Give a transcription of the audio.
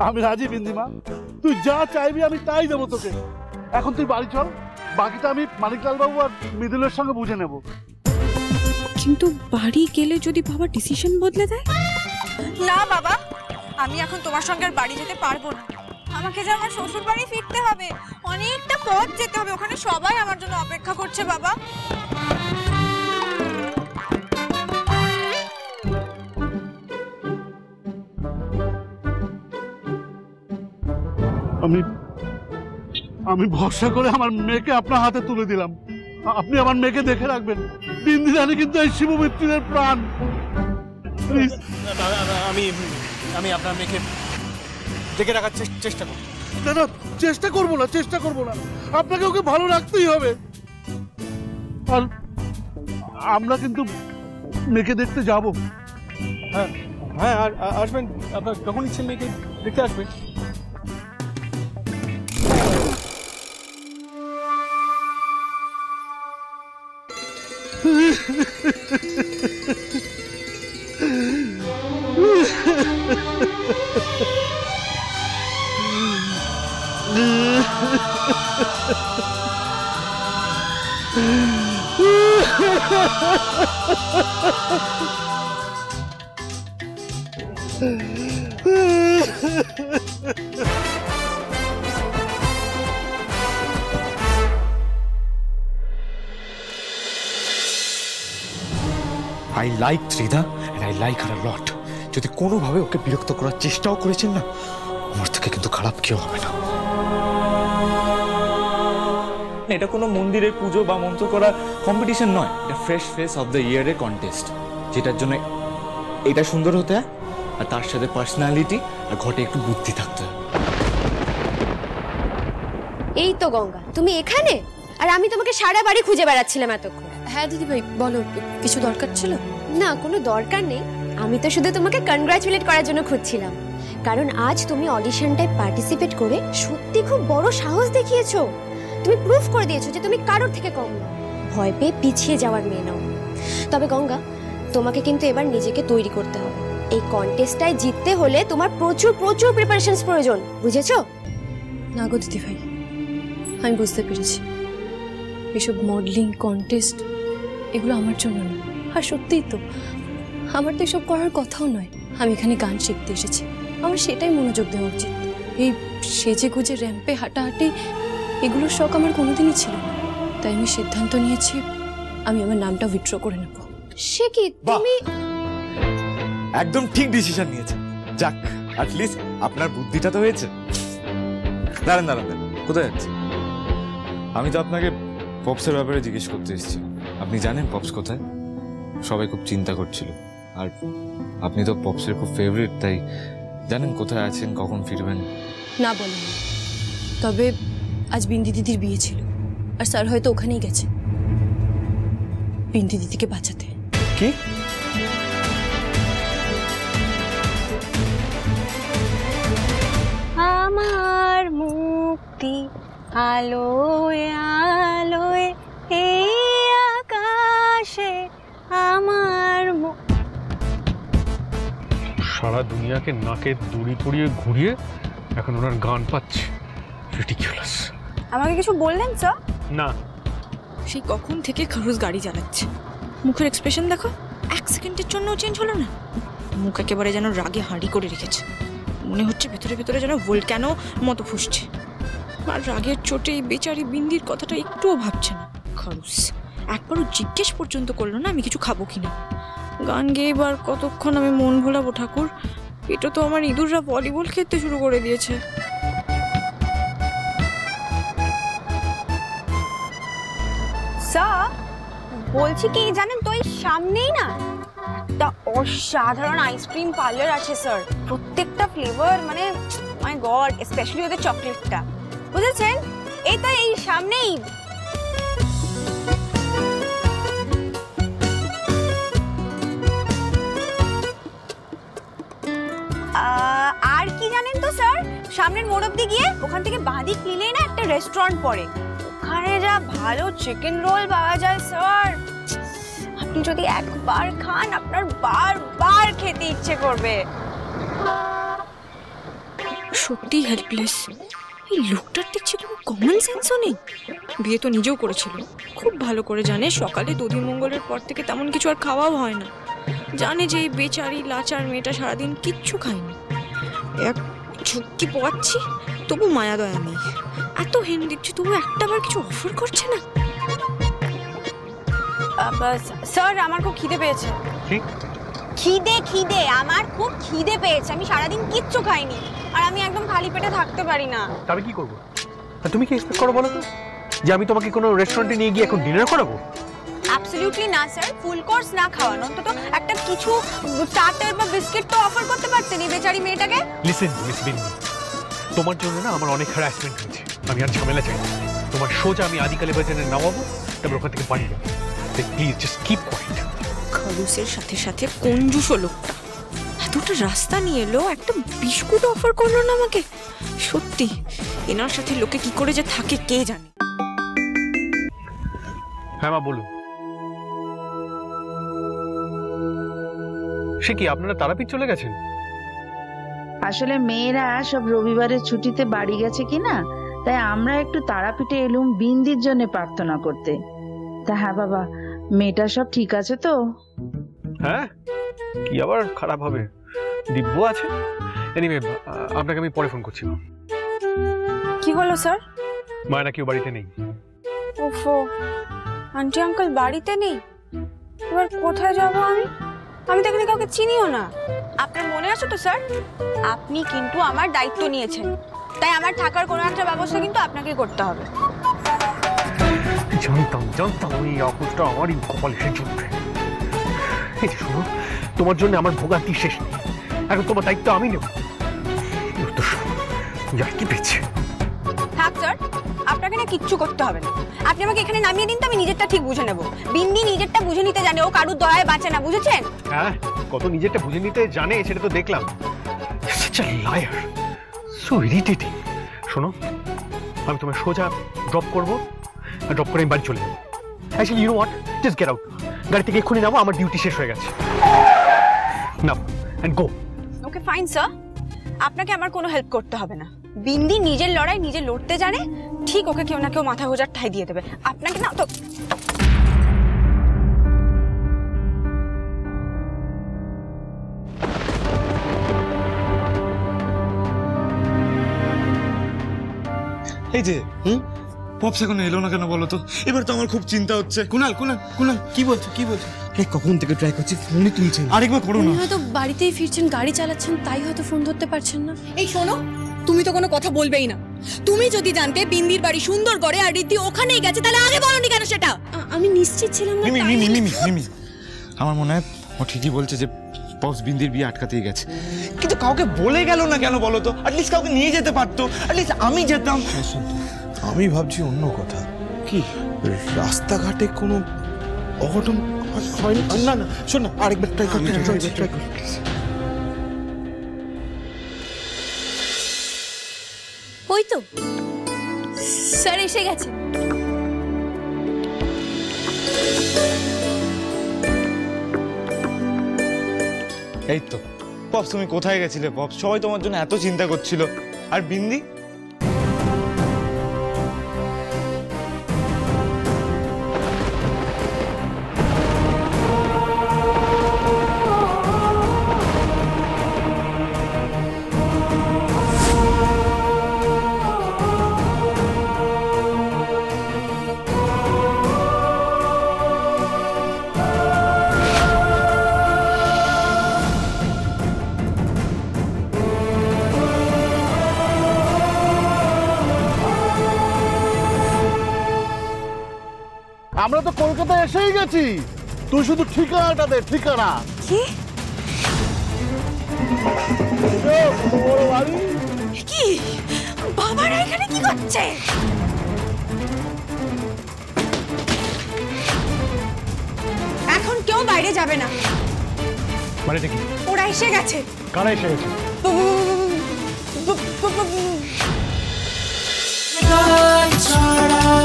আমি রাজি বিন্দিমা, তুই যা চাইবি আমি তাই দেবো তোকে। এখন তুই বাড়ি চল, বাকিটা আমি মানিকলাল বাবু আর মৃদুলের সঙ্গে বুঝে নেব। কিন্তু বাড়ি গেলে যদি বাবা ডিসিশন বদলে দেয়? না বাবা, আমি এখন তোমার সঙ্গে আর বাড়ি যেতে পারবো না। আমাকে যে আমার শ্বশুর বাড়ি ফিরতে হবে, অনেকটা পথ যেতে হবে, ওখানে সবাই আমার জন্য অপেক্ষা করছে বাবা। আমি ভরসা করে আমার মেয়েকে আপনার হাতে তুলে দিলাম, আপনি আমার মেয়েকে দেখে রাখবেন। বিন্দি রানী কিন্তু এই শিবু মিত্রের প্রাণ। আমি আপনার মেয়েকে দেখে রাখার চেষ্টা করব। না, চেষ্টা করবো না, আপনাকে ওকে ভালো রাখতেই হবে। আর আমরা কিন্তু মেয়েকে দেখতে যাব। হ্যাঁ, আর আসবেন, আপনার যখন ইচ্ছে মেয়েকে দেখতে আসবেন। I like Trida and I like her a lot. যদি কোনোভাবে ওকে বিরক্ত করার চেষ্টাও করেছেন না, আমার থেকে কিন্তু খারাপ কেউ হবে না। এটা কোনো মন্দিরের পুজো বা মন্ত্র করা কম্পিটিশন নয়, এটা ফ্রেশ ফেস অফ দ্য ইয়ারের কন্টেস্ট, যেটার জন্য এটা সুন্দর হতে হয় আর তার সাথে পার্সোনালিটি আর ঘটে একটু বুদ্ধি থাকতে হয়। এই তো গঙ্গা, তুমি এখানে? আর আমি তোমাকে সারা বাড়ি খুঁজে বেড়াচ্ছিলাম এতক্ষণ। হ্যাঁ দিদি ভাই বলো, কিছু দরকার ছিল? না, কোনো দরকার নেই, আমি তো শুধু তোমাকে কনগ্রাচুলেট করার জন্য খুঁজছিলাম। কারণ আজ তুমি অডিশনটায় পার্টিসিপেট করে সত্যি খুব বড় সাহস দেখিয়েছো। তুমি প্রুফ করে দিয়েছো যে তুমি কারোর থেকে কম না, ভয় পেয়ে পিছিয়ে যাওয়ার মেয়ে নাও। তবে গঙ্গা, তোমাকে কিন্তু এবার নিজেকে তৈরি করতে হবে। এই কন্টেস্টটায় জিততে হলে তোমার প্রচুর প্রচুর প্রিপারেশনস প্রয়োজন, বুঝেছো? না গো দিদি ভাই, আমি বুঝতে পেরেছি এসব মডেলিং কন্টেস্ট এগুলো আমার জন্য নয়। আর সত্যিই তো আমার তো এসব করার কথাও নয়। আমি এখানে গান শিখতে এসেছি, আমার সেটাই মনোযোগ দেওয়া উচিত। এই সেজে গুজে র্যাম্পে হাঁটাহাঁটি এগুলোর শখ আমার কোনোদিনই ছিল না। তাই আমি সিদ্ধান্ত নিয়েছি আমি আমার নামটা উইথড্র করে নেব। সে কি তুমি? একদম ঠিক ডিসিশন নিয়েছে। যাক, অ্যাট লিস্ট আপনার বুদ্ধিটা তো হয়েছে। দাঁড়ান, কোথায় যাচ্ছে? আমি তো আপনাকে পপসের ব্যাপারে জিজ্ঞেস করতে এসেছি। আপনি জানেন পপস কোথায়? সবাই খুব চিন্তা করছিল, আর আপনি তো পপসের খুব ফেভারিট, তাই জানেন কোথায় আছেন, কখন ফিরবেন? না বলেন, তবে আজ বিন্দি দিদির বিয়ে ছিল আর স্যার হয়তো ওখানেই গেছে বিন্দি দিদিকে বাঁচাতে। কি? আমার মুক্তি আলোয় আলোয় এই আকাশে আমার সারা দুনিয়াকে নাকে দড়ি পরিয়ে ঘুরিয়ে এখন ওনার গান পাচ্ছে। রিডিকুলাস। আমাকে কিছু বললেন স্যার? না। সেই কখন থেকে খরচ গাড়ি চালাচ্ছে, মুখের এক্সপ্রেশন দেখো, 1 সেকেন্ডের জন্য চেঞ্জ হলো না। মুখ একেবারে যেন রাগে হাঁড়ি করে রেখেছে, মনে হচ্ছে ভেতরে ভেতরে যেন ভোল্কানো মতো ফুসছে। আর রাগের চোটে এই বেচারি বিন্দির কথাটা একটুও ভাবছে না। খরচ একবারও জিজ্ঞেস পর্যন্ত করলো না আমি কিছু খাবো কিনা। গান গেয়ে এবার কতক্ষণ আমি মন ভোলাবো ঠাকুর? এটা তো আমার ইঁদুররা ভলিবল খেলতে শুরু করে দিয়েছে। স্যার বলছি কি জানেন তো, এই সামনেই না একটা অসাধারণ আইসক্রিম পার্লার আছে স্যার। প্রত্যেকটা ফ্লেভার, মানে মাই গড, স্পেশালি ওদের চকলেটটা, বুঝেছেন? এই তো এই সামনেই। আর কি জানেন তো স্যার, সামনের মোড় অব্দি গিয়ে ওখান থেকে বাঁদিক নিলেই না একটা রেস্টুরেন্ট পড়ে, ওখানে যা ভালো চিকেন রোল পাওয়া যায় স্যার, আপনি যদি একবার খান আপনার বারবার খেতে ইচ্ছে করবে। সত্যি হেল্পলেস। এই লোকটার দেখছি কোনো কমন সেন্সও নেই। বিয়ে তো নিজেও করেছিল, খুব ভালো করে জানে সকালে দধিমঙ্গলের পর থেকে তেমন কিছু আর খাওয়াও হয় না। জানে যে এই বেচারি লাচার মেয়েটা সারাদিন কিচ্ছু খায়নি। এক ঝুঁকি পোয়াচ্ছি তবু মায়া দয়া নেই। এত হেন দিচ্ছি তবু একটাবার কিছু অফার করছে না। স্যার আমার খুব খিদে পেয়েছে। খিদে আমার খুব খিদে পেয়েছে। আমি সারাদিন কিচ্ছু খাইনি আর আমি একদম খালি পেটে থাকতে পারি না। তবে কি করবো? তুমি কি এক্সপেক্ট করো বলো তো, যে আমি তোমাকে কোনো রেস্টুরেন্টে নিয়ে গিয়ে এখন ডিনার করাবো? অ্যাবসলিউটলি না স্যার, ফুল কোর্স না খাওয়ানো, অন্তত একটা কিছু স্টার্টার বা বিস্কিট তো অফার করতে পারতেন এই বেচারি মেয়েটাকে। লিসেন মিস বিন্দি, তোমার জন্য না আমার অনেক হ্যারাসমেন্ট হয়েছে। আমি আর ঝামেলা চাই না। তোমার সোজা আমি আদিকালে বাজারে নামাবো, তারপর ওখান থেকে বাড়ি যাবো। Please just keep quiet. খালুসের সাথে সাথে কঞ্জুসও লোকটা। এতটা রাস্তা নিয়ে এলো, একটা বিস্কুট অফার করলো না আমাকে। সত্যি এনার সাথে লোকে কি করে যে থাকে কে জানে। হ্যাঁ মা বলুন। সে কি আপনারা তারাপীঠ চলে গেছেন? আসলে মেয়েরা সব রবিবারের ছুটিতে বাড়ি গেছে কিনা, তাই আমরা একটু তারাপীঠে এলুম বিন্দির জন্য প্রার্থনা করতে। তা হ্যাঁ বাবা, মেয়েটা সব ঠিক আছে তো? হ্যাঁ, কি আবার খারাপ হবে, দিব্য আছে। এনিওয়ে আপনাকে আমি পরে ফোন করছি। কি হলো স্যার? মায়েরা কেউ বাড়িতে নেই। ওফো, আন্টি আঙ্কেল বাড়িতে নেই। এবার কোথায় যাব আমি? আমি তো এখানে কাউকে চিনিও না। আপনার মনে আছে তো স্যার, আপনি কিন্তু আমার দায়িত্ব নিয়েছেন, তাই আমার থাকার কোনো একটা ব্যবস্থা কিন্তু আপনাকে করতে হবে। জানতাম এই অকুশটা আমারই কপালে এসে জুটবে। এই যে শোনো, তোমার জন্য আমার ভোগান্তি শেষ নেই। এখন তোমার দায়িত্ব আমি নেব। কি পেয়েছে? থাক স্যার, আপনাকে না কিচ্ছু করতে হবে না। আপনি আমাকে এখানে নামিয়ে দিন তো আমি নিজেরটা ঠিক বুঝে নেব। বিন্দি নিজেরটা বুঝে নিতে জানে, ও কারুর দয়ায় বাঁচে না, বুঝেছেন? হ্যাঁ, কত নিজেরটা বুঝে নিতে জানে সেটা তো দেখলাম। such a liar, so irritating. শোনো, আমি তোমায় সোজা ড্রপ করবো, আর ড্রপ করে আমি বাড়ি চলে যাবো। Actually, you know what? Just get out. গাড়ি থেকে এক্ষুনি নামো, আমার ডিউটি শেষ হয়ে গেছে। নাও and go. Okay fine sir, আপনাকে আমার কোনো হেল্প করতে হবে না। বিন্দি নিজের লড়াই নিজে লড়তে জানে, ঠিক ওকে কেউ না কেউ মাথা গোজার ঠাই দিয়ে দেবে। আপনাকে না তো এই যে পপস এখন এলো না কেন বলো তো? এবার তো আমার খুব চিন্তা হচ্ছে। কুনাল কি বলছো? কখন থেকে ট্রাই করছি, ফোনই তুলছেন। আরেকবার করো না। হয়তো বাড়িতেই ফিরছেন, গাড়ি চালাচ্ছেন, তাই হয়তো ফোন ধরতে পারছেন না। এই শোনো, তুমি তো কোনো কথা বলবেই না। তুমি যদি জানতে বিন্দির বাড়ি সুন্দরগড়ে আর রিদ্ধি ওখানেই গেছে, তাহলে আগে বলনি কেন সেটা? আমি নিশ্চিত ছিলাম না। মিমি, আমার মনে হয় ও ঠিকই বলছে যে পপস বিন্দির বিয়ে আটকাতেই গেছে। কিন্তু কাউকে বলে গেল না কেন বলো তো? অ্যাটলিস্ট কাউকে নিয়ে যেতে পারতো, অ্যাটলিস্ট আমি যেতাম। আমি ভাবছি অন্য কথা। কি রাস্তাঘাটে কোনো অঘটন হয়নি? না শোন না, আরেকবার ট্রাই কর। ওই তো স্যার এসে গেছে। এই তো পপস, তুমি কোথায় গেছিলে পপস? সবাই তোমার জন্য এত চিন্তা করছিল। আর বিন্দি? আমরা তো কলকাতায় এসেই গেছি, তুই শুধু ঠিকানাটা দে। ঠিকানা কি? কি বাবারা এখানে কি করছে? এখন কেউ বাইরে যাবে না। মানে কি? ওরা এসে গেছে। কারা এসে গেছে? ছাড়া